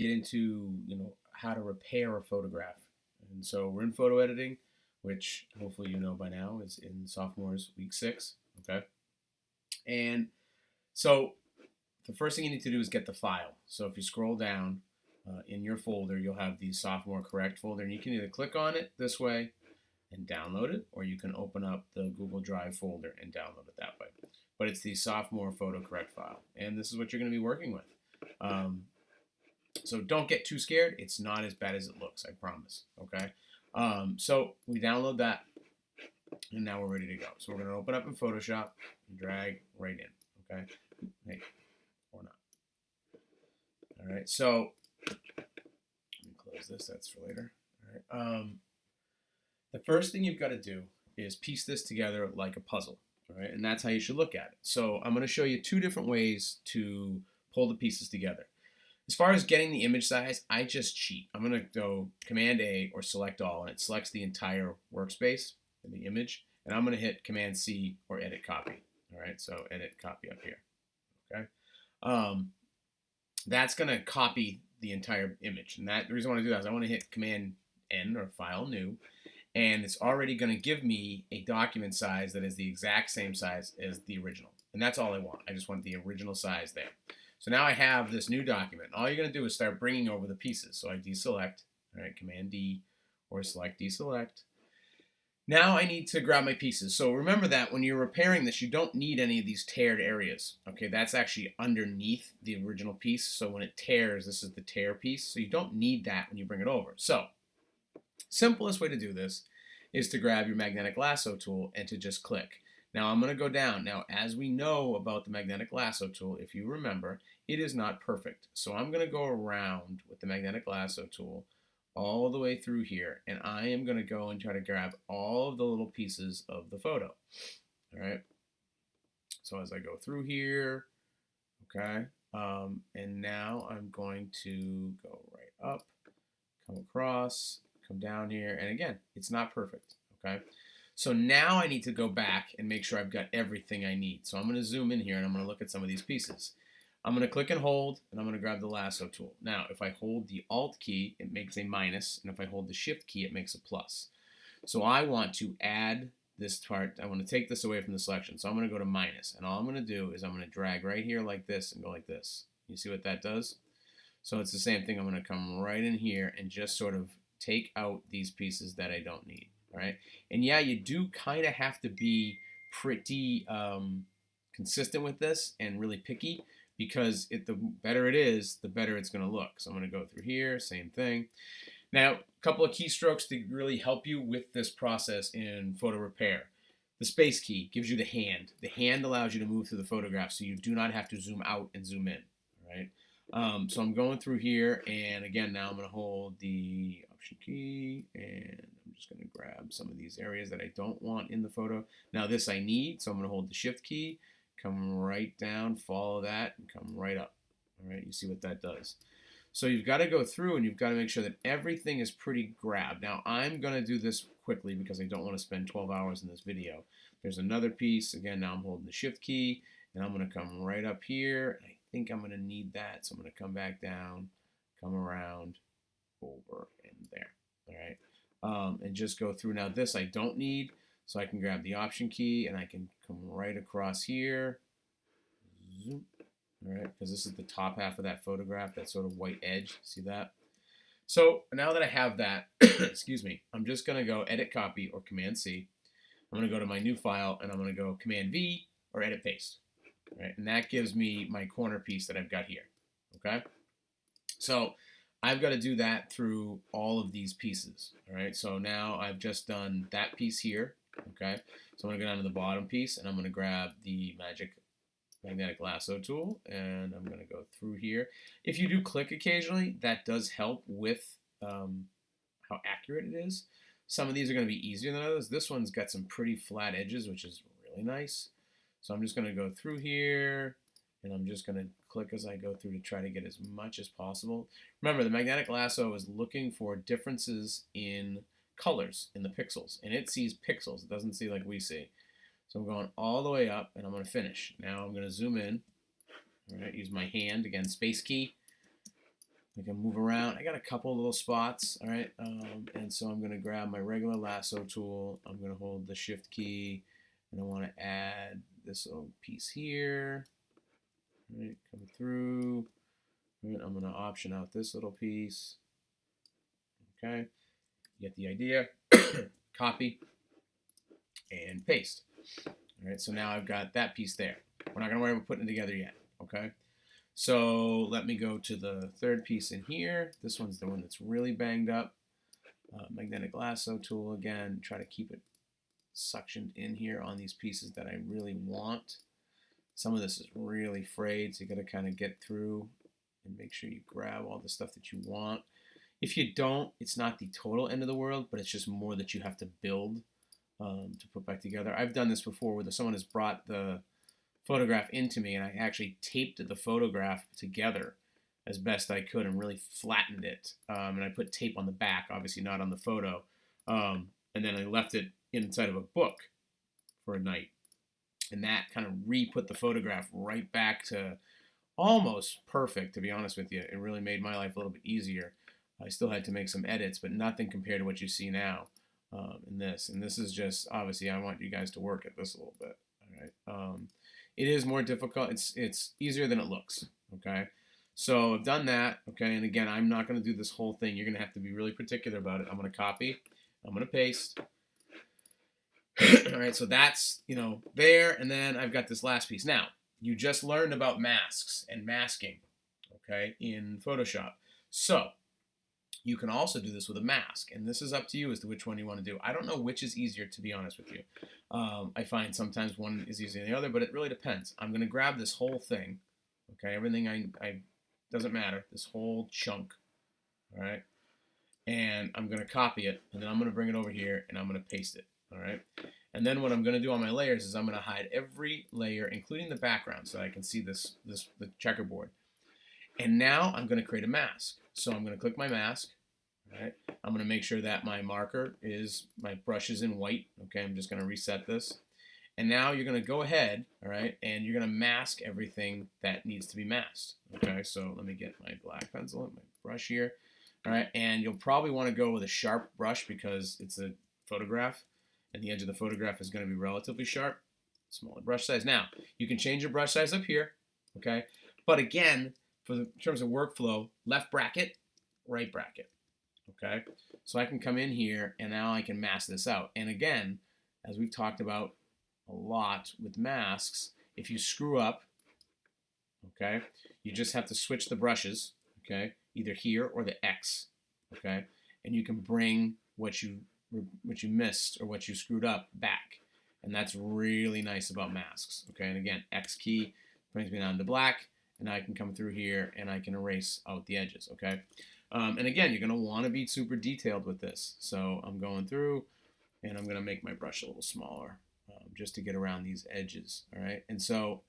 get into, how to repair a photograph. And so we're in photo editing, which hopefully you know by now is in sophomores week 6. Okay. And so the first thing you need to do is get the file. So if you scroll down in your folder, you'll have the sophomore correct folder, and you can either click on it this way and download it, or you can open up the Google Drive folder and download it that way. But it's the sophomore photo correct file, and this is what you're going to be working with. So don't get too scared. It's not as bad as it looks, I promise. Okay. So we download that, and now we're ready to go. So we're going to open up in Photoshop and drag right in. Okay. Hey, or not. All right. So let me close this. That's for later. All right. The first thing you've got to do is piece this together like a puzzle. All right. And that's how you should look at it. So I'm going to show you 2 different ways to pull the pieces together. As far as getting the image size, I just cheat. I'm going to go Command A or Select All, and it selects the entire workspace in the image. And I'm going to hit Command C or Edit Copy. All right, so Edit Copy up here. Okay, that's going to copy the entire image, and the reason I want to do that is I want to hit Command N or File New, and it's already going to give me a document size that is the exact same size as the original, and that's all I want. I just want the original size there. So now I have this new document. All you're going to do is start bringing over the pieces. So I deselect, all right, Command D, or select deselect. Now I need to grab my pieces. So remember that when you're repairing this, you don't need any of these teared areas. Okay, that's actually underneath the original piece. So when it tears, this is the tear piece. So you don't need that when you bring it over. So simplest way to do this is to grab your magnetic lasso tool and to just click. Now I'm going to go down. Now, as we know about the magnetic lasso tool, if you remember, it is not perfect. So I'm going to go around with the magnetic lasso tool all the way through here, and I am going to go and try to grab all of the little pieces of the photo. All right. So as I go through here, okay, and now I'm going to go right up, come across, come down here, and again, it's not perfect. Okay. So now I need to go back and make sure I've got everything I need. So I'm going to zoom in here and I'm going to look at some of these pieces. I'm going to click and hold, and I'm going to grab the lasso tool. Now, if I hold the Alt key, it makes a minus, and if I hold the Shift key, it makes a plus. So I want to add this part. I want to take this away from the selection. So I'm going to go to minus, and all I'm going to do is I'm going to drag right here like this and go like this. You see what that does? So it's the same thing. I'm going to come right in here and just sort of take out these pieces that I don't need. All right, and yeah, you do kind of have to be pretty consistent with this and really picky, because the better it is, the better it's going to look. So I'm going to go through here, same thing. Now, a couple of keystrokes to really help you with this process in photo repair. The space key gives you the hand. The hand allows you to move through the photograph, so you do not have to zoom out and zoom in. All right. So I'm going through here, and again, now I'm going to hold the Option key, and I'm just going to grab some of these areas that I don't want in the photo. Now this I need, so I'm going to hold the Shift key, come right down, follow that, and come right up. All right, you see what that does. So you've got to go through and you've got to make sure that everything is pretty grabbed. Now I'm going to do this quickly because I don't want to spend 12 hours in this video. There's another piece. Again, now I'm holding the Shift key, and I'm going to come right up here. I think I'm going to need that, so I'm going to come back down, come around, over, and there. All right, and just go through. Now this I don't need, so I can grab the Option key and I can come right across here. Zoom. All right, because this is the top half of that photograph, that sort of white edge. See that? So now that I have that, excuse me, I'm just going to go Edit Copy or Command C. I'm going to go to my new file, and I'm going to go Command V or Edit Paste. All right, and that gives me my corner piece that I've got here. Okay, so I've got to do that through all of these pieces. All right, so now I've just done that piece here. Okay, so I'm going to go down to the bottom piece, and I'm going to grab the magnetic lasso tool, and I'm going to go through here. If you do click occasionally, that does help with how accurate it is. Some of these are going to be easier than others. This one's got some pretty flat edges, which is really nice. So I'm just going to go through here, and I'm just going to click as I go through to try to get as much as possible. Remember, the magnetic lasso is looking for differences in colors in the pixels, and it sees pixels. It doesn't see like we see. So I'm going all the way up, and I'm going to finish. Now I'm going to zoom in. All right, use my hand, again, space key. I can move around. I got a couple little spots, all right? And so I'm going to grab my regular lasso tool. I'm going to hold the shift key, and I want to add this little piece here, right? Come through. Right? I'm going to option out this little piece. Okay, you get the idea. Copy and paste. All right, so now I've got that piece there. We're not going to worry about putting it together yet, okay? So let me go to the third piece in here. This one's the one that's really banged up. Magnetic lasso tool again. Try to keep it suctioned in here on these pieces that I really want. Some of this is really frayed, so you got to kind of get through and make sure you grab all the stuff that you want. If you don't, it's not the total end of the world, but it's just more that you have to build to put back together. I've done this before where someone has brought the photograph into me, and I actually taped the photograph together as best I could and really flattened it. And I put tape on the back, obviously not on the photo. And then I left it inside of a book for a night. And that kind of re-put the photograph right back to almost perfect, to be honest with you. It really made my life a little bit easier. I still had to make some edits, but nothing compared to what you see now in this. And this is just, obviously, I want you guys to work at this a little bit. All right. It is more difficult. It's easier than it looks, okay? So I've done that, okay? And again, I'm not going to do this whole thing. You're going to have to be really particular about it. I'm going to copy. I'm going to paste. All right, so that's, there. And then I've got this last piece. Now, you just learned about masks and masking, okay, in Photoshop. So you can also do this with a mask, and this is up to you as to which one you want to do. I don't know which is easier, to be honest with you. I find sometimes one is easier than the other, but it really depends. I'm going to grab this whole thing, okay, everything I doesn't matter, this whole chunk, all right, and I'm going to copy it, and then I'm going to bring it over here, and I'm going to paste it, all right. And then what I'm going to do on my layers is I'm going to hide every layer, including the background, so I can see the checkerboard. And now I'm going to create a mask. So I'm going to click my mask. All right. I'm going to make sure that my marker is, my brush is in white. Okay, I'm just going to reset this. And now you're going to go ahead, all right, and you're going to mask everything that needs to be masked. Okay, so let me get my black pencil and my brush here. All right, and you'll probably want to go with a sharp brush because it's a photograph, and the edge of the photograph is going to be relatively sharp. Smaller brush size. Now, you can change your brush size up here, okay? But again, in terms of workflow, left bracket, right bracket, okay? So I can come in here, and now I can mask this out. And again, as we've talked about a lot with masks, if you screw up, okay, you just have to switch the brushes, okay, either here or the X, okay? And you can bring what you missed or what you screwed up back. And that's really nice about masks, okay? And again, X key brings me down to black, and I can come through here and I can erase out the edges, okay? And again, you're going to want to be super detailed with this. So I'm going through, and I'm going to make my brush a little smaller just to get around these edges, all right? And so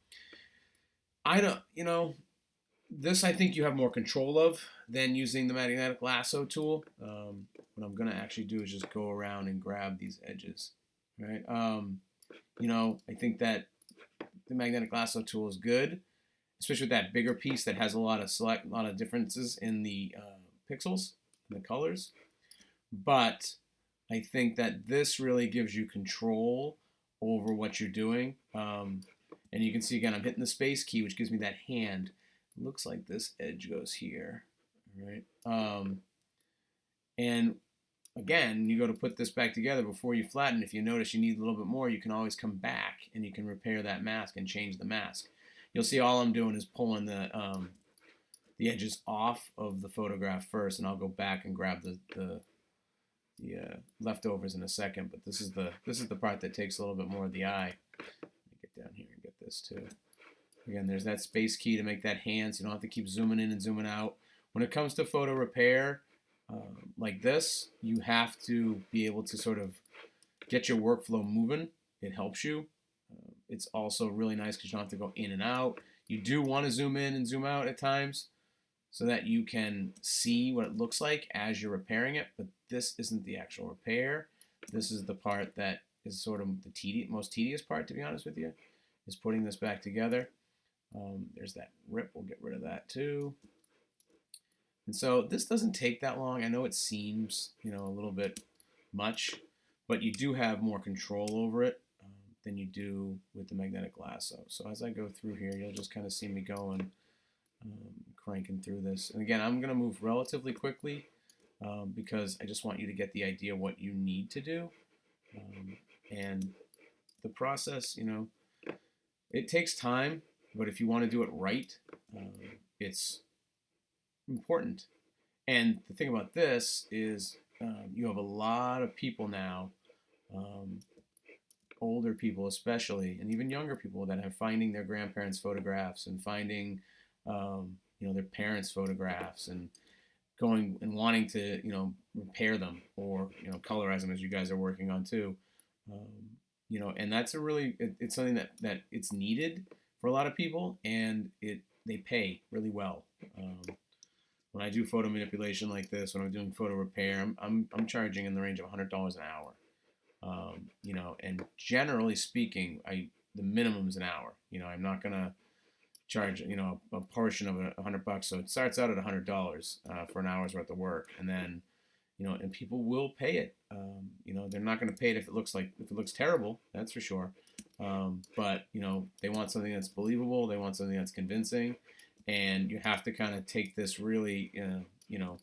this I think you have more control of than using the magnetic lasso tool. What I'm going to actually do is just go around and grab these edges, right? I think that the magnetic lasso tool is good, especially with that bigger piece that has a lot of differences in the pixels and the colors. But I think that this really gives you control over what you're doing. And you can see again, I'm hitting the space key, which gives me that hand. It looks like this edge goes here, right? And again, you go to put this back together before you flatten. If you notice you need a little bit more, you can always come back and you can repair that mask and change the mask. You'll see all I'm doing is pulling the edges off of the photograph first, and I'll go back and grab the leftovers in a second. But this is the part that takes a little bit more of the eye. Let me get down here and get this too. Again, there's that space key to make that hand, so you don't have to keep zooming in and zooming out. When it comes to photo repair like this, you have to be able to sort of get your workflow moving. It helps you. It's also really nice because you don't have to go in and out. You do want to zoom in and zoom out at times so that you can see what it looks like as you're repairing it, but this isn't the actual repair. This is the part that is sort of the most tedious part, to be honest with you, is putting this back together. There's that rip. We'll get rid of that too. And so this doesn't take that long. I know it seems, a little bit much, but you do have more control over it than you do with the magnetic lasso. So as I go through here, you'll just kind of see me going, cranking through this. And again, I'm going to move relatively quickly because I just want you to get the idea what you need to do. And the process, it takes time, but if you want to do it right, it's important. And the thing about this is you have a lot of people now, older people especially, and even younger people that are finding their grandparents' photographs and finding, their parents' photographs and going and wanting to, repair them or, colorize them as you guys are working on too. And that's it's something that it's needed for a lot of people, and they pay really well. When I do photo manipulation like this, when I'm doing photo repair, I'm charging in the range of $100 an hour. And generally speaking, the minimum is an hour. I'm not gonna charge a portion of $100. So it starts out at $100 for an hour's worth of work, and then and people will pay it. They're not going to pay it if it looks terrible. That's for sure. But they want something that's believable. They want something that's convincing, and you have to kind of take this really, you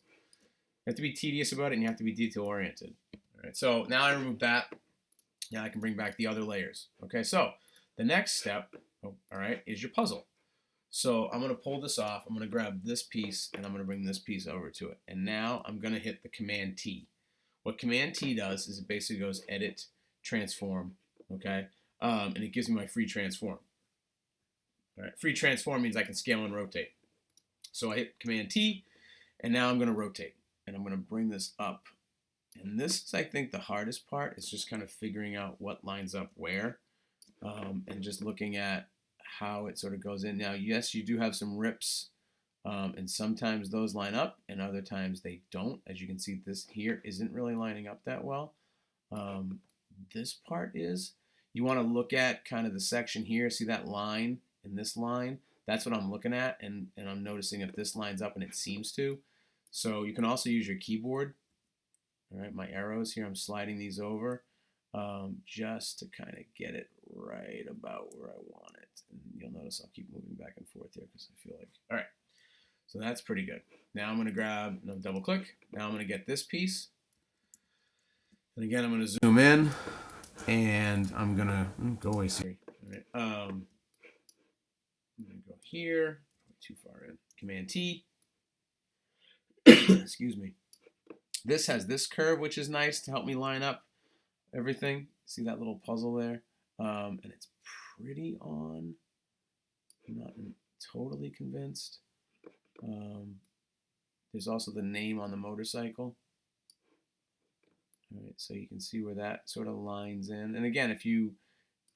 have to be tedious about it, and you have to be detail oriented. All right. So now I remove that. Now I can bring back the other layers. Okay. So the next step, all right, is your puzzle. So I'm going to pull this off. I'm going to grab this piece and I'm going to bring this piece over to it. And now I'm going to hit the Command T. What Command T does is it basically goes Edit, Transform, okay? And it gives me my free transform. All right, free transform means I can scale and rotate. So I hit Command T, and now I'm going to rotate. And I'm going to bring this up. And this is, I think, the hardest part is just kind of figuring out what lines up where and just looking at how it sort of goes in. Now, yes, you do have some rips, and sometimes those line up, and other times they don't. As you can see, this here isn't really lining up that well. This part is. You want to look at kind of the section here. See that line and this line? That's what I'm looking at, and I'm noticing if this lines up, and it seems to. So you can also use your keyboard. All right, my arrows here, I'm sliding these over just to kind of get it right about where I want it. And you'll notice I'll keep moving back and forth here because I feel like, all right, so that's pretty good. Now I'm going to grab, double click. Now I'm going to get this piece. And again, I'm going to zoom in, and I'm going to go away, Siri. All right, I'm going to go here, too far in, Command T. Excuse me. This has this curve, which is nice to help me line up everything. See that little puzzle there? And it's pretty on. I'm not totally convinced. There's also the name on the motorcycle. All right, so you can see where that sort of lines in. And again, if you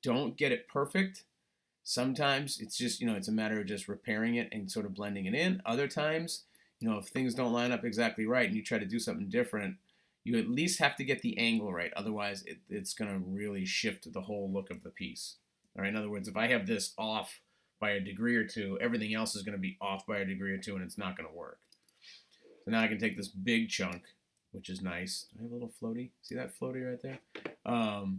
don't get it perfect, sometimes it's just, it's a matter of just repairing it and sort of blending it in. Other times, if things don't line up exactly right and you try to do something different, you at least have to get the angle right. Otherwise, it's going to really shift the whole look of the piece. All right. In other words, if I have this off by a degree or two, everything else is going to be off by a degree or two, and it's not going to work. So now I can take this big chunk, which is nice. I have a little floaty. See that floaty right there? I'll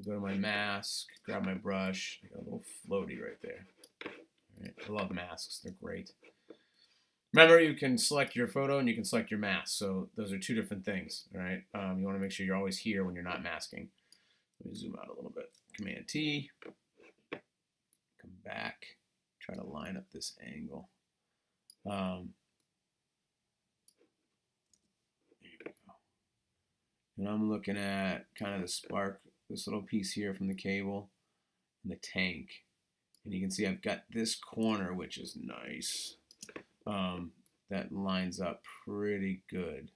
go to my mask, grab my brush. I got a little floaty right there. All right. I love masks. They're great. Remember, you can select your photo and you can select your mask. So those are two different things, all right? You want to make sure you're always here when you're not masking. Let me zoom out a little bit. Command T. Come back. Try to line up this angle. There you go. And I'm looking at kind of the spark, this little piece here from the cable and the tank. And you can see I've got this corner, which is nice. That lines up pretty good.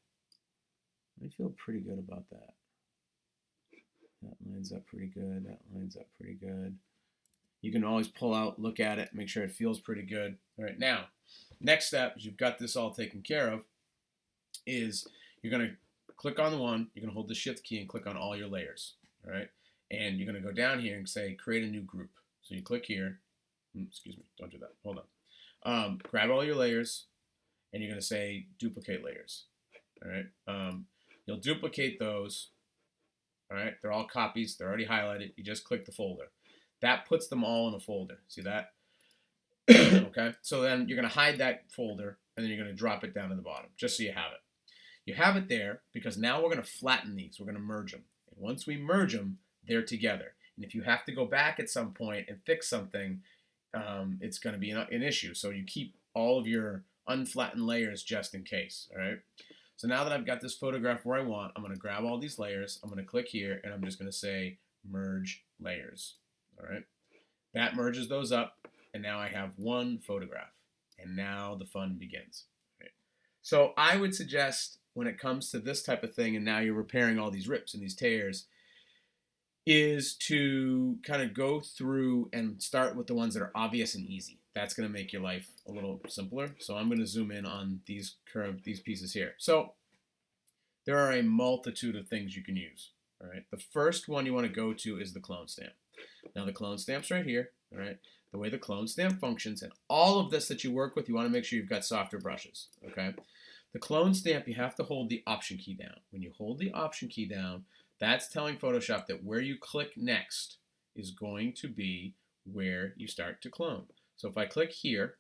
I feel pretty good about that. That lines up pretty good. That lines up pretty good. You can always pull out, look at it, make sure it feels pretty good. All right, now, next step is you've got this all taken care of, is you're going to click on the one, you're going to hold the Shift key and click on all your layers. All right, and you're going to go down here and say, create a new group. So you click here. Excuse me, don't do that. Hold on. Grab all your layers, and you're going to say duplicate layers. All right. You'll duplicate those. All right. They're all copies. They're already highlighted. You just click the folder. That puts them all in a folder. See that? Okay. So then you're going to hide that folder, and then you're going to drop it down to the bottom, just so you have it. You have it there because now we're going to flatten these. We're going to merge them. And once we merge them, they're together. And if you have to go back at some point and fix something, it's going to be an issue. So you keep all of your unflattened layers just in case. All right. So now that I've got this photograph where I want, I'm going to grab all these layers. I'm going to click here, and I'm just going to say merge layers. All right. That merges those up, and now I have one photograph. And now the fun begins. Right? So I would suggest when it comes to this type of thing, and now you're repairing all these rips and these tears, is to kind of go through and start with the ones that are obvious and easy. That's going to make your life a little simpler. So I'm going to zoom in on these pieces here. So there are a multitude of things you can use. All right. The first one you want to go to is the clone stamp. Now the clone stamp's right here. All right. The way the clone stamp functions, and all of this that you work with, you want to make sure you've got softer brushes. Okay. The clone stamp, you have to hold the Option key down. When you hold the Option key down, that's telling Photoshop that where you click next is going to be where you start to clone. So if I click here,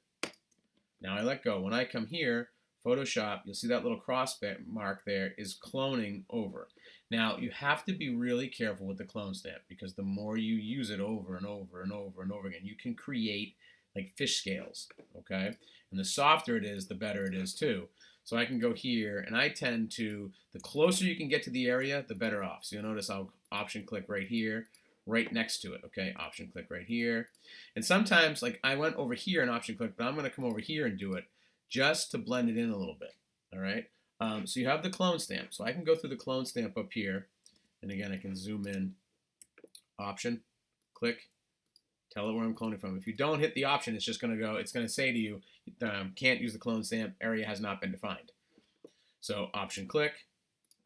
now I let go. When I come here, Photoshop, you'll see that little cross mark there is cloning over. Now you have to be really careful with the clone stamp because the more you use it over and over and over and over again, you can create like fish scales, okay? And the softer it is, the better it is too. So I can go here, and I tend to, the closer you can get to the area, the better off. So you'll notice I'll Option click right here, right next to it, okay? Option click right here. And sometimes, like I went over here and Option click, but I'm going to come over here and do it just to blend it in a little bit, all right? So you have the clone stamp. So I can go through the clone stamp up here, and again, I can zoom in, Option, click, tell it where I'm cloning from. If you don't hit the Option, it's just going to go, it's going to say to you, can't use the clone stamp, area has not been defined. So Option click,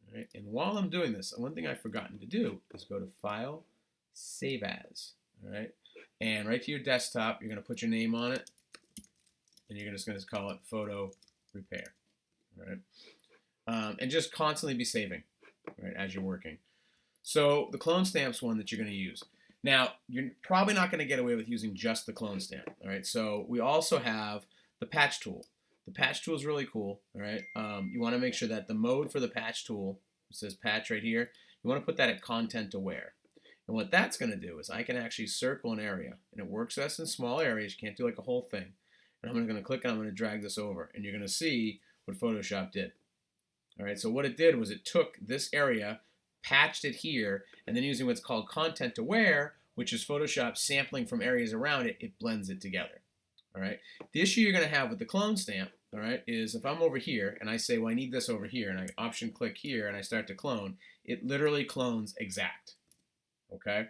all right? And while I'm doing this, one thing I've forgotten to do is go to File, Save As, all right? And right to your desktop, you're going to put your name on it, and you're just going to call it Photo Repair, all right? And just constantly be saving, right, as you're working. So the clone stamp's one that you're going to use. Now, you're probably not going to get away with using just the clone stamp, all right? So we also have the patch tool. The patch tool is really cool, all right? You want to make sure that the mode for the patch tool, it says patch right here, you want to put that at content aware. And what that's going to do is I can actually circle an area, and it works best in small areas. You can't do like a whole thing. And I'm going to click and I'm going to drag this over, and you're going to see what Photoshop did. All right, so what it did was it took this area, patched it here, and then using what's called content aware, which is Photoshop sampling from areas around it, it blends it together. All right. The issue you're going to have with the clone stamp, all right, is if I'm over here and I say, well, I need this over here, and I Option click here and I start to clone, it literally clones exact. Okay.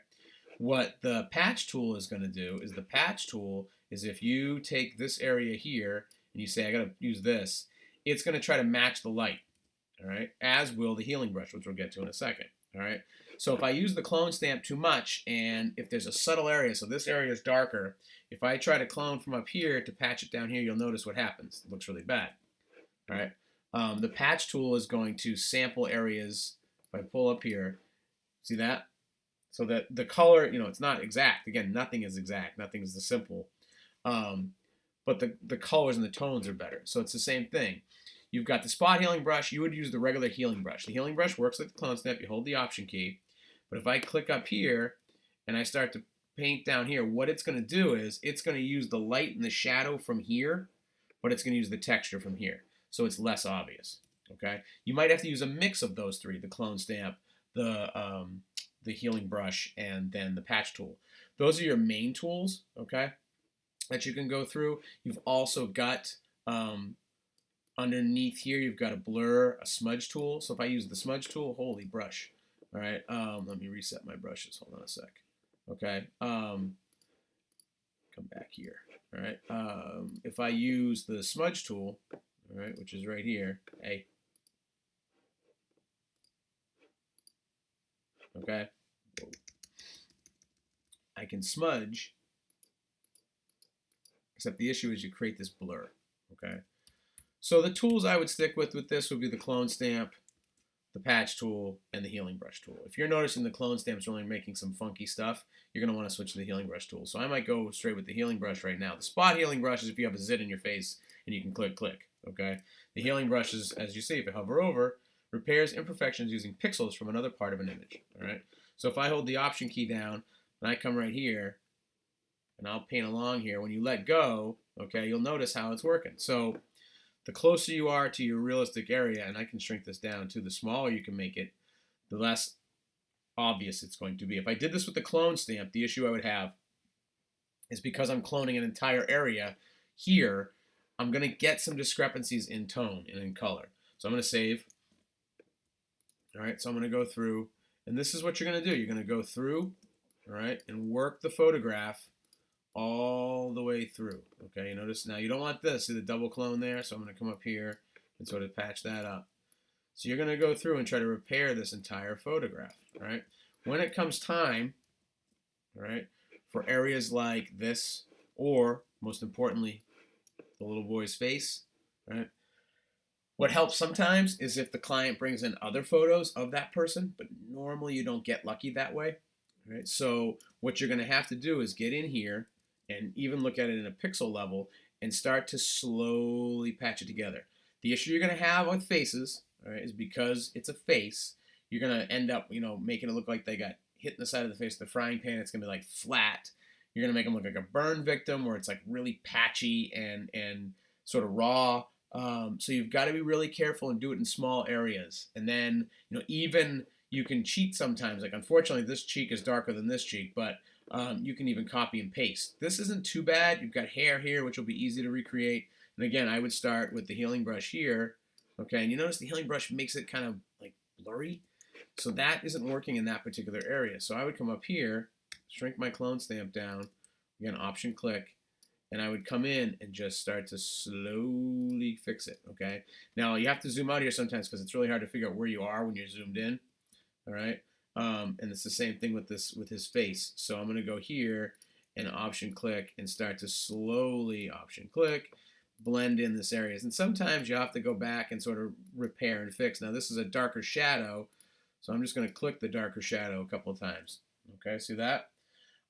What the patch tool is going to do is the patch tool is if you take this area here and you say, I got to use this, it's going to try to match the light. All right, as will the healing brush, which we'll get to in a second. All right, so if I use the clone stamp too much, and if there's a subtle area, so this area is darker, if I try to clone from up here to patch it down here, you'll notice what happens. It looks really bad. All right, the patch tool is going to sample areas. If I pull up here, see that? So that the color, you know, it's not exact. Again, nothing is exact. Nothing is the simple. But the colors and the tones are better. So it's the same thing. You've got the spot healing brush. You would use the regular healing brush. The healing brush works like the clone stamp. You hold the Option key. But if I click up here and I start to paint down here, what it's going to do is it's going to use the light and the shadow from here, but it's going to use the texture from here. So it's less obvious. Okay? You might have to use a mix of those three, the clone stamp, the healing brush, and then the patch tool. Those are your main tools, okay, that you can go through. You've also got underneath here, you've got a blur, a smudge tool. So if I use the smudge tool, holy brush. All right, let me reset my brushes. Hold on a sec. Okay, come back here. All right, if I use the smudge tool, all right, which is right here, hey, okay, I can smudge, except the issue is you create this blur, okay? So the tools I would stick with this would be the clone stamp, the patch tool, and the healing brush tool. If you're noticing the clone stamp's really making some funky stuff, you're going to want to switch to the healing brush tool. So I might go straight with the healing brush right now. The spot healing brush is if you have a zit in your face and you can click, okay? The healing brush is, as you see, if you hover over, repairs imperfections using pixels from another part of an image, all right? So if I hold the option key down and I come right here and I'll paint along here, when you let go, okay, you'll notice how it's working. So the closer you are to your realistic area, and I can shrink this down too, the smaller you can make it, the less obvious it's going to be. If I did this with the clone stamp, the issue I would have is because I'm cloning an entire area here, I'm going to get some discrepancies in tone and in color. So I'm going to save. All right, so I'm going to go through, and this is what you're going to do. You're going to go through, all right, and work the photograph all the way through. Okay, you notice now you don't want this. See the double clone there? So I'm going to come up here and sort of patch that up. So you're going to go through and try to repair this entire photograph. All right. When it comes time, all right, for areas like this, or most importantly, the little boy's face, right? What helps sometimes is if the client brings in other photos of that person, but normally you don't get lucky that way. Right? So what you're going to have to do is get in here and even look at it in a pixel level and start to slowly patch it together. The issue you're going to have with faces, all right, is because it's a face, you're going to end up, making it look like they got hit in the side of the face with the frying pan. It's going to be like flat. You're going to make them look like a burn victim where it's like really patchy and sort of raw. So you've got to be really careful and do it in small areas. And then, even you can cheat sometimes. Like, unfortunately, this cheek is darker than this cheek, but you can even copy and paste. This isn't too bad. You've got hair here, which will be easy to recreate. And again, I would start with the healing brush here. Okay, and you notice the healing brush makes it kind of like blurry. So that isn't working in that particular area. So I would come up here, shrink my clone stamp down, again, option click, and I would come in and just start to slowly fix it, okay? Now, you have to zoom out here sometimes because it's really hard to figure out where you are when you're zoomed in, all right? And it's the same thing with his face. So I'm going to go here and option click and start to slowly option click, blend in this areas. And sometimes you have to go back and sort of repair and fix. Now, this is a darker shadow, so I'm just going to click the darker shadow a couple of times. Okay, see that?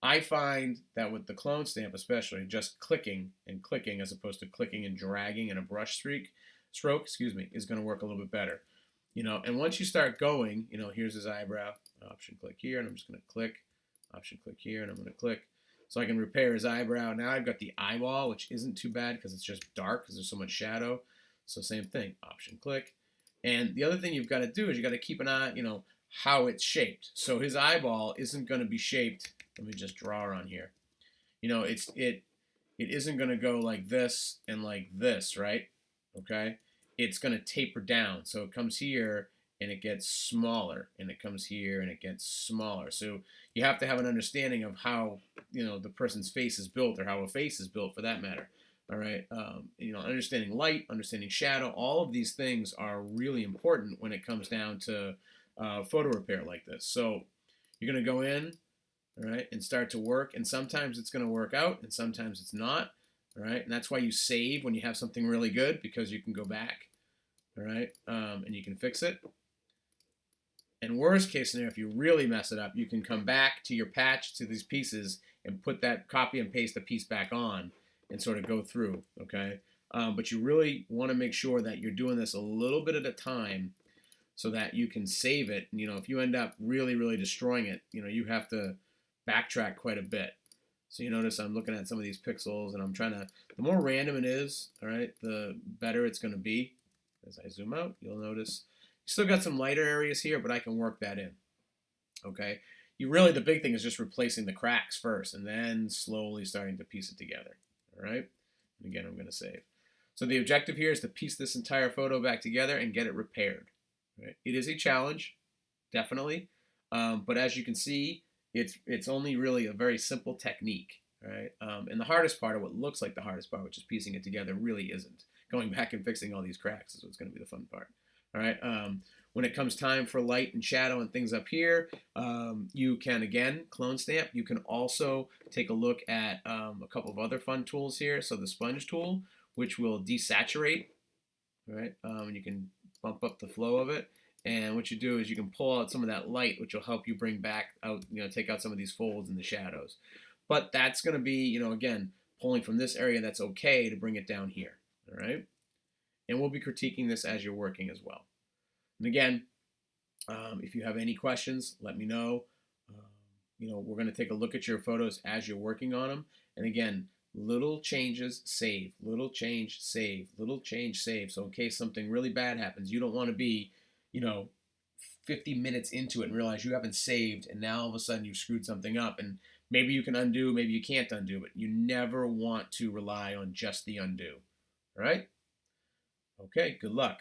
I find that with the clone stamp especially, just clicking and clicking as opposed to clicking and dragging in a brush stroke, is going to work a little bit better. And once you start going, here's his eyebrow, option click here, and I'm just going to click, option click here, and I'm going to click. So I can repair his eyebrow. Now I've got the eyeball, which isn't too bad because it's just dark because there's so much shadow. So same thing, option click. And the other thing you've got to do is you got to keep an eye, how it's shaped. So his eyeball isn't going to be shaped. Let me just draw on here. It isn't going to go like this and like this, right? Okay? It's going to taper down. So it comes here and it gets smaller, and it comes here and it gets smaller. So you have to have an understanding of how, the person's face is built, or how a face is built for that matter. All right. Understanding light, understanding shadow, all of these things are really important when it comes down to photo repair like this. So you're going to go in, all right, and start to work. And sometimes it's going to work out, and sometimes it's not. All right. And that's why you save when you have something really good, because you can go back. All right. And you can fix it. And worst case scenario, if you really mess it up, you can come back to your patch, to these pieces, and put that, copy and paste the piece back on and sort of go through, okay? But you really want to make sure that you're doing this a little bit at a time so that you can save it. And, if you end up really, really destroying it, you have to backtrack quite a bit. So you notice I'm looking at some of these pixels, and I'm trying to, the more random it is, all right, the better it's going to be. As I zoom out, you'll notice you still got some lighter areas here, but I can work that in, okay? The big thing is just replacing the cracks first, and then slowly starting to piece it together, all right? And again, I'm going to save. So the objective here is to piece this entire photo back together and get it repaired. Right? It is a challenge, definitely, but as you can see, it's only really a very simple technique, right? And the hardest part, or what looks like the hardest part, which is piecing it together, really isn't. Going back and fixing all these cracks is what's going to be the fun part. All right. When it comes time for light and shadow and things up here, you can, again, clone stamp. You can also take a look at a couple of other fun tools here. So the sponge tool, which will desaturate All right, and you can bump up the flow of it. And what you do is you can pull out some of that light, which will help you bring back out, take out some of these folds and the shadows. But that's going to be, again, pulling from this area that's okay to bring it down here. All right, and we'll be critiquing this as you're working as well. And again, if you have any questions, let me know. We're going to take a look at your photos as you're working on them. And again, little changes, save. Little change, save. Little change, save. So in case something really bad happens, you don't want to be, you know, 50 minutes into it and realize you haven't saved, and now all of a sudden you've screwed something up. And maybe you can undo, maybe you can't undo, but you never want to rely on just the undo. All right? Okay, good luck.